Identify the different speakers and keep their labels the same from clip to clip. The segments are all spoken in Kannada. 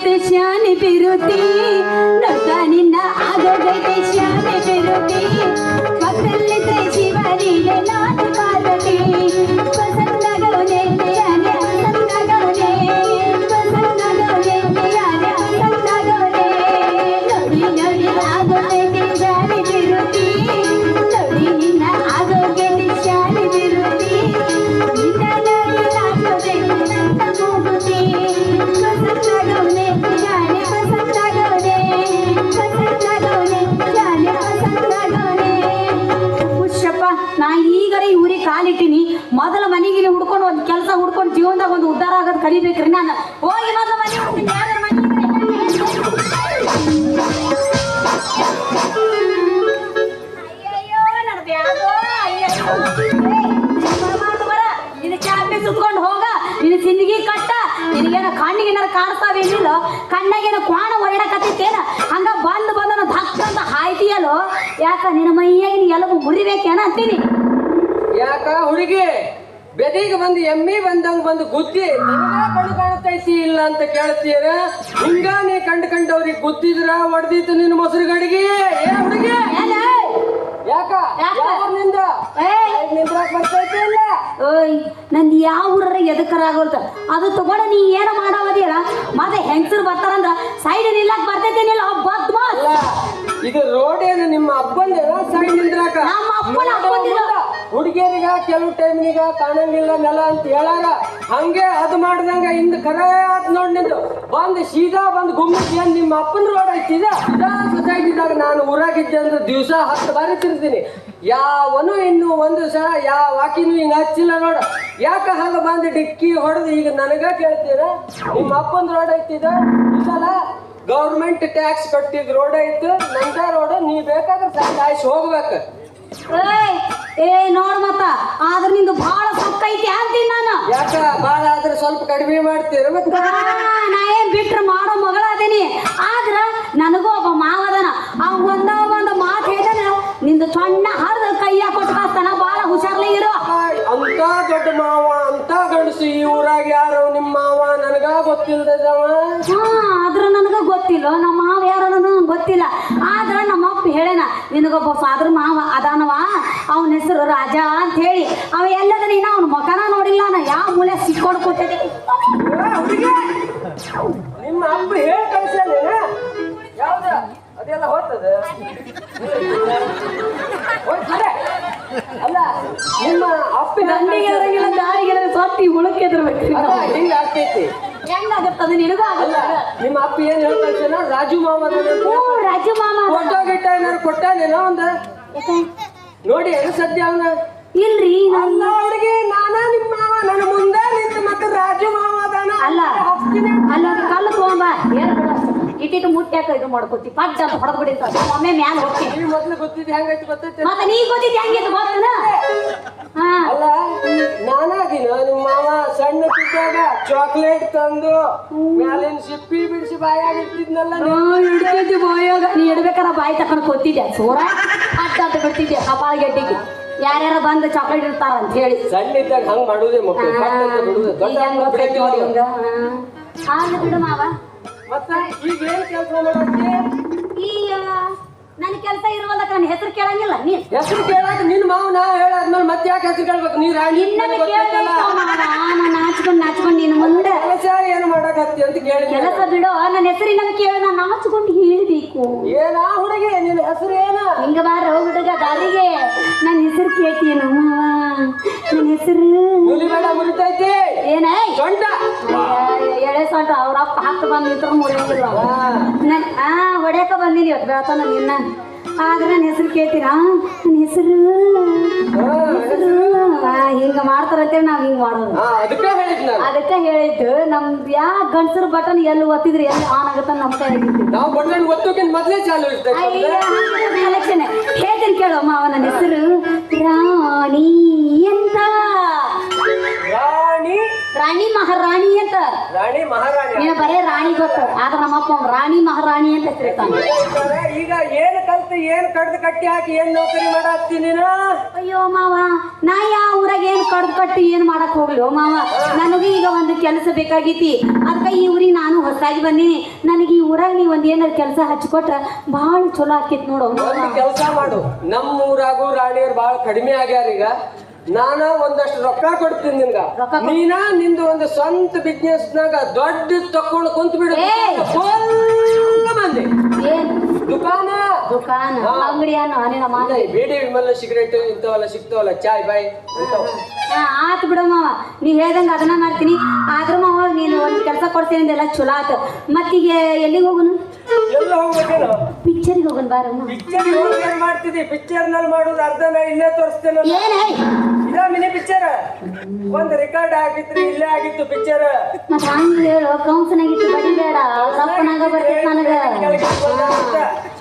Speaker 1: ಆಗೋಗೈತೆ ಶಾನೆ ಬಿರುತಿ ನೋಡ್ಕ ನಿನ್ನ ಆಗೋಗೈತೆ ಶಾನೆ ಬಿರುತಿ ಮಕ್ಕಳಿದ್ರೆ ಶಿವ ನೀನೆ ನಾನು ಪಾರ್ವತಿ ಬಸನ್ನಗೌನೆ ಯಾನೆ ಬಸನ್ನಗೌನೆ ಬಸನ್ನಗೌನೆ ಯಾನೆ ಬಸನ್ನಗೌನೆ ನೋಡಿ ನೋಡಿ ಆಗೋಗೈತೆ ಶಾನೆ ಬಿರುತಿ ನೋಡಿ ನಿನ್ನ ಆಗೋಗೈತೆ ಶಾನೆ ಬಿರುತಿ ನಿನ್ನ ನೋಡಿ ಆಗೋಗೈತೆ ನನ್ನ ಮೂಗುತಿ ಬಸನ್ನಗೌನೆ ಯಾನೆ ಬಸನ್ನಗೌನೆ ಬಸನ್ನಗೌನೆ ಯಾನೆ ಬಸನ್ನಗೌನೆ. ಹುಷಪ್ಪ ನಾ ಈಗರ ಈ ಊರಿಗೆ ಕಾಲಿಟ್ಟಿನಿ ಮೊದಲ ಮನೆಗೆ ಹುಡ್ಕೊಂಡು ಒಂದು ಕೆಲಸ ಹುಡ್ಕೊಂಡು ಜೀವನದಾಗ ಒಂದು ಉದ್ಧಾರ ಆಗೋದು ಕಲಿಬೇಕ್ರಿ ನಾನು ಹೋಗಿ ಮೊದಲ ಮನೆ ಹುಡ್ತೀನಿ ಯಾವ್ದಾರ ಮನೆ ಅಯ್ಯಯ್ಯೋ ನನ್ನ ಬ್ಯಾಗೋ ಅಯ್ಯಯ್ಯೋ ಬರ ಇದು ಚಾಪಿ ಸುತ್ಕೊಂಡು ಹೋಗ ನಿನ್ನ ಸಿಂದಗಿ ಕಟ್ಟ ನಿನಗೇನ ಕಣ್ಣಿಗೆ ಏನಾರ ಕಾಣಿಸ್ತಾವೇನಿಲ್ಲ ಕಣ್ಣಾಗೇನ ಕ್ವಾಣ ಹೊರಡಕತ್ತೇನ ಹಂಗ ಬಂದು ಬಂದು ಧಕ್ಕಂತ ಹಾಯ್ತೀಯಲ್ಲೋ ಯಾಕ ನಿನ್ನ ಮೈಯಾಗ ನೀ ಎಲ್ಲವೂ ಮುರಿಬೇಕೇನ ಅಂತೀನಿ
Speaker 2: ಯಾಕ ಹುಡುಗಿ ಬೆದಿಗೆ ಬಂದು ಎಮ್ಮಿ ಬಂದಂಗ ಬಂದು ಗುದ್ದಿ ನನಗ ಕಣ್ಣು ಕಾಣ್ತೈತಿ ಇಲ್ಲ ಅಂತ ಕೇಳ್ತೀರ ಹಿಂಗ ನೀ ಕಂಡ್ಕಂಡವ್ರಿಗೆ ಗುದ್ದಿದ್ರ ಹೊಡೆದಿತ್ತು ನಿನ್ನ ಮೊಸರು ಗಡಿಗೆ ಏ ಹುಡುಗಿ ಯಾಕ ಯಾವ್ನಿಂದ ಬರ್ತೈತಿ ಇಲ್ಲ
Speaker 1: ಓಯ್ ನಂದು ಯಾವ ಊರ ಎದಕ್ಕರಾಗೋಲ್ತ ಅದು ತಗೊಂಡ ನೀ ಏನ ಮಾಡಾವದಿಯಲ್ಲ ಮತ್ತೆ ಹೆಂಗಸರು ಬರ್ತಾರಂದ್ರ ಸೈಡ್ ನಿಲ್ಲಕ್ ಬರ್ತೈತೇನಿಲ್ಲ
Speaker 2: ಅಲ್ಲ ಇದು ರೋಡ್ ಏನು ನಿಮ್ಮ ಅಪ್ಪಂದೇನ ಸೈಡ್ ನಿಂದ್ರಾಕ
Speaker 1: ನಮ್ಮ ಅಪ್ಪನ ಅಪ್ಪಂದಿಲ್ಲ
Speaker 2: ಹುಡುಗಿಯರಿಗ ಕೆಲವು ಟೈಮ್ನಿಗ ಕಾಣಂಗಿಲ್ಲ ನೆಲ ಅಂತ ಹೇಳಾರ ಹಂಗೆ ಅದು ಮಾಡ್ದಂಗ ಇಂದ ಕರೆ ಆತ್ ನೋಡ್ ನಿಂದು ಬಂದು ಸೀದಾ ಬಂದು ಗುಮ್ಮಿ ಏನ್ ನಿಮ್ಮ ಅಪ್ಪನ ರೋಡ್ ಐತಿದ ಸೊಸೈಟಿದಾಗ ನಾನು ಊರಾಗಿದ್ದೆ ಅಂದ್ರೆ ದಿವಸ 10 ಬಾರಿ ತಿರ್ತೀನಿ ಯಾವನು ಇನ್ನು ಒಂದು ಸಲ ಯಾವ ವಾಕಿನೂ ಹಿಂಗ ಹಚ್ಚಿಲ್ಲ ನೋಡ ಯಾಕ ಹಾಗ ಬಂದು ಡಿಕ್ಕಿ ಹೊಡೆದು ಈಗ ನನಗ ಕೇಳ್ತೀರ ನಿಮ್ಮ ಅಪ್ಪನ ರೋಡ್ ಐತಿದ ಈ ಸಲ ಗೌರ್ಮೆಂಟ್ ಟ್ಯಾಕ್ಸ್ ಕಟ್ಟಿದ್ ರೋಡ್ ಐತು ನಂದ ರೋಡ್ ನೀ ಬೇಕಾದ್ರೆ ಸಾಯ್ಸಿ ಹೋಗ್ಬೇಕು
Speaker 1: ಏ ನೋಡ್ ಮತ್ತ ಆದ್ರ ನಿಂದು ಬಹಳ ಸೊಕ್ಕ ಐತಿ ಅಂತೀನಿ ನಾನು
Speaker 2: ಯಾಕ ಬಾಳ ಆದ್ರೆ ಸ್ವಲ್ಪ ಕಡಿಮೆ ಮಾಡ್ತೀರ ಮತ್ತೆ
Speaker 1: ನಾ ಏನ್ ಬಿಟ್ರೆ ಮಾಡೋ ಮಗಳ ಅದೇನಿ ಆದ್ರ ನನಗೂ ಒಬ್ಬ ಮಾವದನ ಅವ್ ಒಂದು ಮಾತು ಹೇಳಿದ ನಿಂದು ಸಣ್ಣ ಹರಿದ ಕೈಯ ಕೊಟ್ಟಾಸ್ತಾನ ಬಾಳ ಹುಷಾರ್ಲಿ ಇರೋ
Speaker 2: ಅಂತ ದೊಡ್ಡ ಮಾವ ಅಂತ ಗಂಡಸು ಈ ಊರಾಗ ಯಾರು ನಿಮ್ಮ ಮಾವ ನನಗ ಗೊತ್ತಿಲ್ದವ
Speaker 1: ಆದ್ರ ನನಗ ಗೊತ್ತಿಲ್ಲ ನಮ್ಮ ಮಾವ ಯಾರು ನನಗೆ ಗೊತ್ತಿಲ್ಲ ಆದ್ರ ನಮ್ಮ ಅಪ್ಪ ಹೇಳೇನ ನಿನಗೊಬ್ಬ ಸಾದ್ರ ಮಾವ ಅದಾನವ ಅವನ ಹೆಸರು ರಾಜ ಅಂತ ಹೇಳಿ ಅವ ಎಲ್ಲದ ನೀನು ಅವನ ಮಕನ ನೋಡಿಲ್ಲ ನಾ ಯಾವ ಮೂಲೆ ಸಿಕ್ಕೊಂಡು ಕೂತಿದ್ದೆ
Speaker 2: ನಿಮ್ಮ ಅಪ್ಪ ಹೇಳಿ ಕಳ್ಸೇನ ಯಾವ್ದ ಅದೆಲ್ಲ ಹೋಗ್ತದೆ ಅಲ್ಲ ನಿಮ್ಮ ಅಪ್ಪಿನ
Speaker 1: ದಂಡಿಗೆಲ್ಲ ದಾರಿಗೆಲ್ಲ ಸೊತ್ತಿ ಉಳಕ್ಕೆದಿರ್ಬೇಕು
Speaker 2: ಹಿಂಗ ಆಗ್ತೈತಿ
Speaker 1: ಹೆಂಗಾಗತ್ತದ ನಿನಗೂ ಆಗಲ್ಲ
Speaker 2: ನಿಮ್ಮ ಅಪ್ಪ ಏನ್ ಹೇಳ್ತಾನ ರಾಜು ಮಾಮ
Speaker 1: ರಾಜು ಮಾಮ
Speaker 2: ಫೋಟೋ ಗಿಟ್ಟ ಏನಾರು ಕೊಟ್ಟಾನೇನೋ ಒಂದ ನೋಡಿ ಹೆಂಗ ಸದ್ಯ ಅವನ
Speaker 1: ಇಲ್ರಿ
Speaker 2: ಅಲ್ಲ ಹುಡುಗಿ ನಾನ ನಿಮ್ಮ ಮಾವ ನನ್ನ ಮುಂದೆ ನಿಂತು ಮತ್ತೆ ರಾಜು ಮಾವ ಅದಾನ
Speaker 1: ಅಲ್ಲ ಅಲ್ಲ ಕಲ್ಲು ತಗೊಂಬ ಏನ್ ಬಿಡ ಇಟ್ಟಿಟ್ಟು ಮುಟ್ಟ್ಯಾಕ ಇದು ಮಾಡ್ಕೊತಿ ಪಡ್ಡ ಅಂತ ಹೊಡೆದ್ ಬಿಡಿತ ಒಮ್ಮೆ ಮ್ಯಾಲ ಹೋಗ್ತೀನಿ
Speaker 2: ನೀವ್ ಮೊದ್ಲು ಗೊತ್ತಿದ್ದು ಹೆಂಗೈತಿ ಗೊತ್ತೈತಿ
Speaker 1: ಮತ್ತೆ ನೀ ಗೊತ್ತಿದ್ದೆ ಹೆಂಗಿತ್ತು ಗೊತ್ತನ ಹಾ
Speaker 2: ಅಲ್ಲ ನಾನಾಗಿನ ನಿಮ್ಮ ಮಾವ ಸಣ್ಣ ತಿದ್ದಾಗ ಚಾಕ್ಲೇಟ್ ತಂದು ಮ್ಯಾಲಿನ ಸಿಪ್ಪಿ ಬಿಡಿಸಿ ಬಾಯಾಗ ಇಡ್ತಿದ್ನಲ್ಲ
Speaker 1: ಇಡ್ತಿದ್ದೆ ಬಾಯಾಗ ನೀ ಇಡ್ಬೇಕಾರ ಬಾಯಿ ತಕೊಂಡು ಕೊತ್ತಿದ್ದೆ ಸೋರ ಅಡ್ಡ ಅಂತ ಬಿಡ್ತಿದ್ದೆ ಕಪಾಳ ಗೆಡ್ಡಿಗೆ ಯಾರ್ಯಾರ ಬಂದು ಚಾಕ್ಲೇಟ್ ಇರ್ತಾರ ಅಂತ ಹೇಳಿ
Speaker 2: ಸಣ್ಣ ಇದ್ದಾಗ ಹಂಗ ಮಾಡುದೇ ಮಕ್ಕಳು
Speaker 1: ಹಾಗೆ ಬಿಡು ಮಾವ
Speaker 2: ಮತ್ತ ಈಗ ಏನ್ ಕೆಲಸ ಮಾಡಕ್ಕೆ
Speaker 1: ಈಗ ನನ್ನ ಕೆಲಸ ಇರುವಲ್ಲ ನನ್ನ ಹೆಸರು ಕೇಳಂಗಿಲ್ಲ ನೀ
Speaker 2: ಹೆಸರು ಕೇಳಾಕ ನಿನ್ ಮಾವ ನಾ ಹೇಳಾದ್ಮೇಲೆ ಮತ್ತೆ ಯಾಕೆ ಹೆಸರು ಕೇಳ್ಬೇಕು ನೀ ರಾಣಿ
Speaker 1: ನಾನು ನಾಚ್ಕೊಂಡು ನಿನ್ನ ಮುಂದೆ
Speaker 2: ಕೆಲಸ ಏನು ಮಾಡಕತ್ತಿ ಅಂತ ಕೇಳಿ
Speaker 1: ಕೆಲಸ ಬಿಡೋ ನನ್ನ ಹೆಸರಿನ ಕೇಳ ನಾನು ನಾಚ್ಕೊಂಡು ಹೇಳ್ಬೇಕು
Speaker 2: ಏನಾ ಹುಡುಗಿ ನಿನ್ನ ಹೆಸರು ಏನ
Speaker 1: ಹಿಂಗ ಬಾರ ಹುಡುಗ ದಾರಿಗೆ ನನ್ನ ಹೆಸರು ಕೇಳ್ತೀಯನ ನನ್ನ ಹೆಸರು
Speaker 2: ಮುಲಿಬೇಡ ಮುರಿತೈತಿ
Speaker 1: ಏನ
Speaker 2: ಸೊಂಟ
Speaker 1: ಎಳೆ ಸೊಂಟ ಅವ್ರ ಅಪ್ಪ ಹತ್ತು ಬಂದು ನಿಂತ್ಕೊಂಡು ಮುರಿಯಂಗಿಲ್ಲ ಹೊಡ್ಯಾಕ ಬಂದೀನಿ ಇವತ್ತು ಬೆಳತಾನ ನಿನ್ನ ಆದ್ರೆ ನನ್ನ ಹೆಸರು ಕೇಳ್ತೀರಾ ನನ್ನ ಹೆಸರು ಹಿಂಗ ಮಾಡ್ತಾರಂತೇಳಿ ನಾವ್ ಹಿಂಗ್ ಮಾಡೋದು ಅದಕ್ಕೆ ಹೇಳಿದ್ದು ನಮ್ದು ಯಾ ಗಂಡಸರು ಬಟನ್ ಎಲ್ಲಿ ಒತ್ತಿದ್ರಿ ಎಲ್ಲಿ ಆನ್ ಆಗುತ್ತ ನಮ್ಮ ಕೈ
Speaker 2: ನಾವು ಬಟನ್ ಒತ್ತೋಕೆ ಮೊದಲೇ ಚಾಲು
Speaker 1: ಕಲೆಕ್ಷನ್ ಹೇಳ್ತೀನಿ ಕೇಳು ಮಾವ ನನ್ನ ಹೆಸರು ರಾಣಿ ಅಂತ ರಾಣಿ ಮಹಾರಾಣಿ ಅಂತ
Speaker 2: ರಾಣಿ ಮಹಾರಾಣಿ
Speaker 1: ನೀನು ಬರೇ ರಾಣಿ ಗೊತ್ತು ಆದ್ರೆ ನಮ್ಮಪ್ಪ ರಾಣಿ ಮಹಾರಾಣಿ ಅಂತ ಹೆಸರಿರ್ತಾನೆ
Speaker 2: ಈಗ ಏನ್ ಕಲ್ತು ಏನ್ ಕಡ್ದು ಕಟ್ಟಿ ಹಾಕಿ ಏನ್ ನೌಕರಿ ಮಾಡಾಕ್ತಿ ನೀನು
Speaker 1: ಅಯ್ಯೋ ಮಾವ ನಾ ಯಾವ ಊರಾಗ ಏನ್ ಕಡ್ದು ಕಟ್ಟಿ ಏನ್ ಮಾಡಕ್ ಹೋಗ್ಲಿ ಮಾವ ನನಗೂ ಈಗ ಒಂದು ಕೆಲಸ ಬೇಕಾಗೈತಿ. ಅದಕ್ಕೆ ಈ ಊರಿಗೆ ನಾನು ಹೊಸದಾಗಿ ಬಂದೀನಿ. ನನಗೆ ಈ ಊರಾಗ ನೀವು ಒಂದು ಏನಾದ್ರು ಕೆಲಸ ಹಚ್ಕೊಟ್ರ ಭಾಳ ಚಲೋ ಆಕೈತಿ ನೋಡು.
Speaker 2: ಒಂದು ಕೆಲಸ ಮಾಡು, ನಮ್ಮ ಊರಾಗೂ ರಾಣಿಯರು ಭಾಳ ಕಡಿಮೆ ಆಗ್ಯಾರ. ಈಗ ನಾನ ಒಂದಷ್ಟು ರೊಕ್ಕ ಕೊಡ್ತೀನಿ ನಿನ್ಗ. ನೀನ ನಿಂದು ಒಂದು ಸ್ವಂತ ಬಿಸ್ನೆಸ್ ನಾಗ ದೊಡ್ಡ ತಕೊಂಡು ಕುಂತ ಬಿಡು. ಮಂದಿ
Speaker 1: ಏನು
Speaker 2: ದುಕಾನ
Speaker 1: ದುಕಾನ ಅಂಗಡಿ ಅನ್ನೋ ಮಾಡಿ
Speaker 2: ಬೀಡಿ ವಿಮಲ್ ಸಿಗರೇಟ್ ಇಂಥವೆಲ್ಲ ಸಿಗ್ತಾವಲ್ಲ, ಚಾಯ್ ಬಾಯ್
Speaker 1: ಆತು ಬಿಡು ಮಾವ, ನೀ ಹೇಳ್ದಂಗ ಅದನ್ನ ಮಾಡ್ತೀನಿ. ಆದ್ರೂ ಮಾವ ನೀನು ಒಂದು ಕೆಲಸ ಕೊಡ್ತೀನಿ ಅಂದೆಲ್ಲ ಚಲೋ ಆತು. ಮತ್ತೀಗ ಎಲ್ಲಿಗೆ ಹೋಗುನು?
Speaker 2: ಎಲ್ಲ ಹೋಗ್ಬೇಕೇನು?
Speaker 1: ಪಿಕ್ಚರಿಗೆ ಹೋಗೋಣ ಬಾರಮ್ಮ.
Speaker 2: ಪಿಕ್ಚರ್ ಏನ್ ಮಾಡ್ತಿದ್ದಿ? ಪಿಕ್ಚರ್ ನಲ್ಲಿ ಮಾಡೋದು ಅರ್ಧನ ಇಲ್ಲೇ ತೋರಿಸ್ತೇನೆ. ಇದ ಮಿನಿ ಪಿಕ್ಚರ್ ಒಂದು ರೆಕಾರ್ಡ್ ಆಗಿತ್ರಿ, ಇಲ್ಲೇ ಆಗಿತ್ತು ಪಿಕ್ಚರ್.
Speaker 1: ಮತ್ತ ಹಂಗ ಹೇಳು, ಕೌನ್ಸನಾಗಿತ್ತು ಬಡಿಬೇಡ, ರಪ್ಪನಾಗ ಬರ್ತೈತಿ ನನಗ.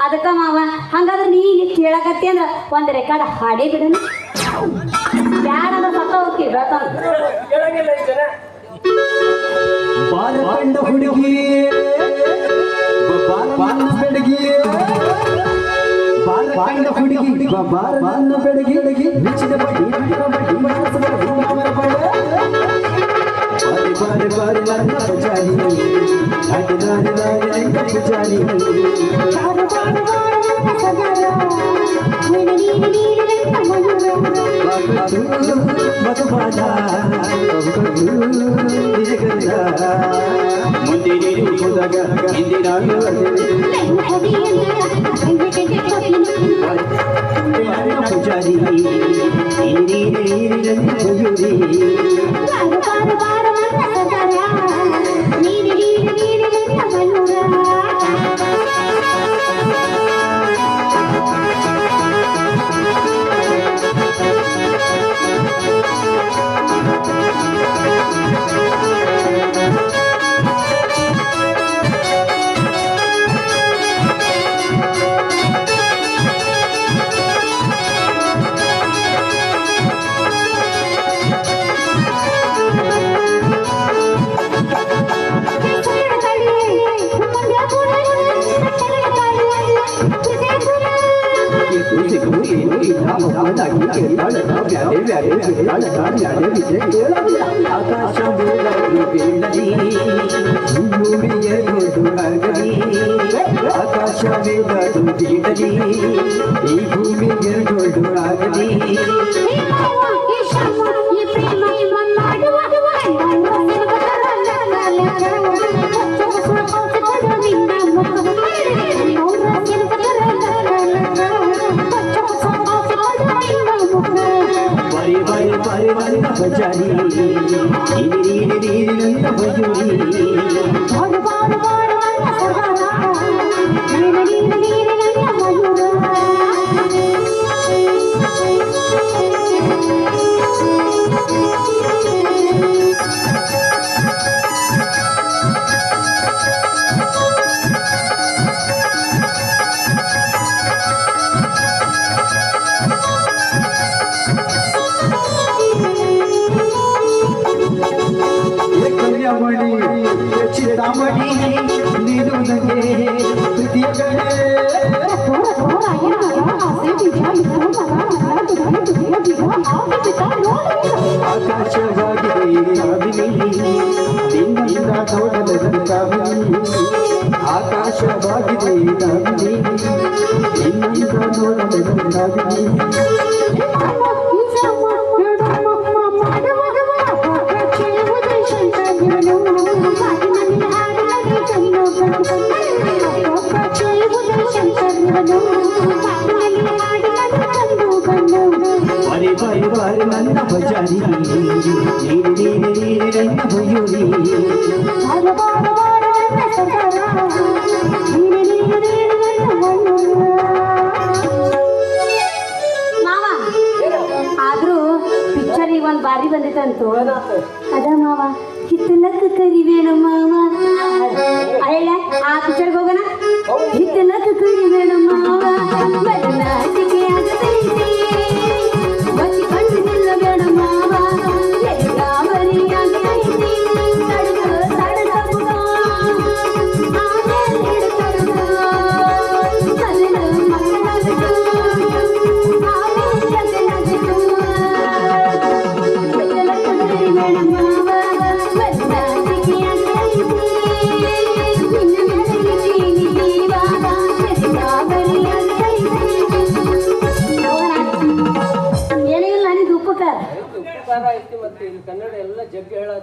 Speaker 1: ಅದಕ್ಕ ಮಾವ ಹಂಗಾದ್ರೆ ನೀ ಕೇಳಕತ್ತಿ ಅಂದ್ರ ಒಂದ್ ರೆಕಾರ್ಡ್ ಹಾಡೇ ಬಿಡೋಣ. ಯಾರಾದ್ರೂ ಸತ್ತ ಹೋಗಿ
Speaker 2: ಕೇಳಂಗಿಲ್ಲ ಈ ಜನ.
Speaker 3: ಬಾಲ ಕಂಡ ಹುಡುಗಿ ಬಾಲ ಬೆಡಗಿ ಬಾಲ ಕಂಡ ಹುಡುಗಿ ಬಾಲ ಬೆಡಗಿ ಬಿಚ್ಚಿದ ಬಡಿ ಬಡಿ ಬಾರಿ ಬಾರಿ ಬಾರಿ ನನ್ನ ಪೂಜಾರಿ ಅಡ್ಡಾಡಿ ನನ್ನ ಪೂಜಾರಿ ಮಧುಬಾಲ ಮುಂದೆ ನೀರು ಹೋದಾಗ ಹಿಂದಿನ ಪೂಜಾರಿ ನೀನು ನನಗೆ ಪ್ರೀತಿಯ ಆಕಾಶವಾಗಿದೆ ನಿನ್ನಿಂದ ನೋಡಲು ಕಾಮಿನಿ ಆಕಾಶವಾಗಿದೆ ನಿನ್ನಿಂದ ನೋಡಲು ಕಾಮಿನಿ ಬಾರಿ ಬಾರಿ ನನ್ನ ಭಜಾರಿ ನನ್ನ ಭಯೂರಿ
Speaker 1: ಮಾವ ಆದ್ರೂ ಪಿಕ್ಚರಿಗೆ ಒಂದ್ ಬಾರಿ ಬಂದಿತ್ತಂತು. ಅದ ಮಾವ ಹಿತ್ತಲಕ್ಕ ಕರಿವೇಣ ಮಾವ. ಅಲ್ಲ ಆ ಪಿಕ್ಚರ್ಗೆ ಹೋಗೋಣ. ಹಿತ್ತಲಕ್ಕ ಕರಿವೇಣ ಮಾವ ಬದಲಾಟಿಗೆ ಆಗತೈತಿ ಬಚ್ಚಿ ಕಣ್ಣು ನಿಲ್ಲಬೇಡ ಮಾವ ಎಲ್ಲ ಬರಿ ಆಗತೈತಿ ತಡಕ ತಡಕ ಆಮೇಲೆ ಹಿಡ್ತಡಕ ಮೊದಲು ಮಕ್ಕಳಾಗದು ಆಮೇಲೆ ಅದನ್ನಾಗದು ಹಿತ್ತಲಕ್ಕ ಕರಿವೇಣ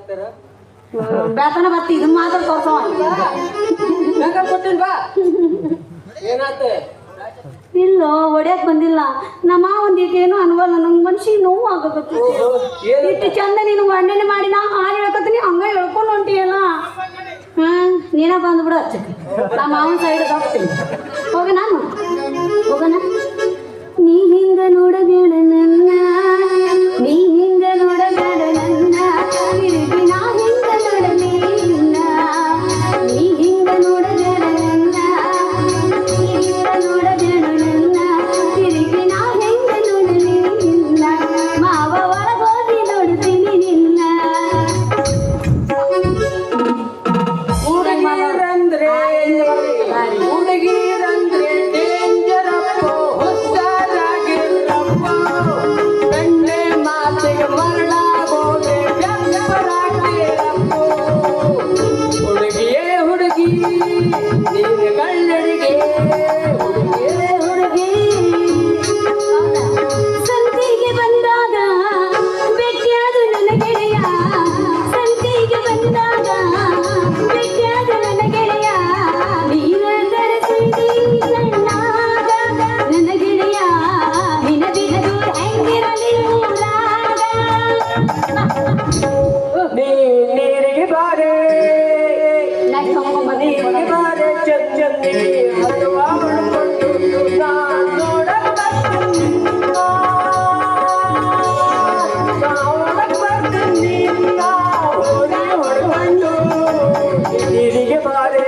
Speaker 2: ಹಾಕ್ತಾರ
Speaker 1: ಬೇತನ ಬತ್ತಿ ಇದನ್ನ ಮಾತ್ರ ತೋರ್ಸವ
Speaker 2: ಬೇಕಾ ಕೊಟ್ಟಿನ್ ಬಾ ಏನಾತ
Speaker 1: ಇಲ್ಲ ಹೊಡ್ಯಾಕ್ ಬಂದಿಲ್ಲ ನಮ್ಮ ಒಂದಿಟ್ಟೇನು ಅನ್ವಲ್ಲ ನಂಗೆ ಮನ್ಸಿಗೆ ನೋವು ಆಗಕತ್ತು ಇಟ್ಟು ಚಂದ ನೀನು ಮಂಡನೆ ಮಾಡಿ ನಾ ಹಾಲು ಹೇಳ್ಕತ್ತೀನಿ ಹಂಗ ಹೇಳ್ಕೊಂಡು ಹೊಂಟಿಯಲ್ಲ ನೀನ ಬಂದ್ಬಿಡು ಹಚ್ಚಕ್ಕೆ ನಮ್ಮ ಮಾವನ ಸೈಡ್ ಹೋಗ್ತೀನಿ ಹೋಗ ನಾನು ಹೋಗೋಣ ನೀ ಹಿಂಗ ನೋಡಬೇಡ ನನ್ನ ನೀ ಹಿಂಗ ನೋಡಬೇಡ ನನ್ನ ತಿರುಗಿ ನಾ ಹಿಂಗ ನೋಡಲಿ ನಿನ್ನ ನೀ ಹಿಂಗ ನೋಡಬೇಡ ನನ್ನ ನೀ ಹಿಂಗ ನೋಡಬೇಡ ನನ್ನ ತಿರುಗಿ ನಾ ಹಿಂಗ ನೋಡಲಿ ನಿನ್ನ ಮಾವ ಒಳಗೋಗಿ ನೋಡ್ತೀನಿ ನಿನ್ನ
Speaker 2: ಹುಡುಗಿರಂದ್ರೆ ಡೇಂಜರಪ್ಪ ಹುಷಾರಾಗಿರಪ್ಪ ಗಂಡೆ ಮಾತಿಗೆ ಮರಳಾಗೋದೆ ವ್ಯಕ್ತರಾಗಿರಪ್ಪ ಹುಡುಗಿಯೇ ಹುಡುಗಿ ನೀನು ಕಳ್ಳಡಿಗೆ ಹುಡುಗಿಯೇ ಹುಡುಗಿ
Speaker 1: ಸಂತಿಗೆ ಬಂದಾಗ ಭೇಟಿಯಾದು ನನ್ನ ಗೆಳೆಯ ಸಂತಿಗೆ ಬಂದಾಗ ಭೇಟಿಯಾದು ನನ್ನ ಗೆಳೆಯ ನೀನಂದರೆ ಸಂತಿ ಸಣ್ಣಾಗ ನನ್ನ ಗೆಳೆಯ ನಿನ್ನ ಬಿಡದು ಹೆಂಗಿರಲಿ ಊರಾಗ
Speaker 2: ನೀರಿಗೆ ಬಾರೆ ನೀರಿಗೆ ಬಾರೆ ಚಂದಿ ಹಲವಾ ಮಾಡ್ಕೊಂಡು ನಾನ್ ನೋಡಕ್ ಬರ್ತೀನಿ ನಿನ್ನ ಓಡಿ ಹೊಡ್ಕೊಂಡು ನೀರಿಗೆ ಬಾರೆ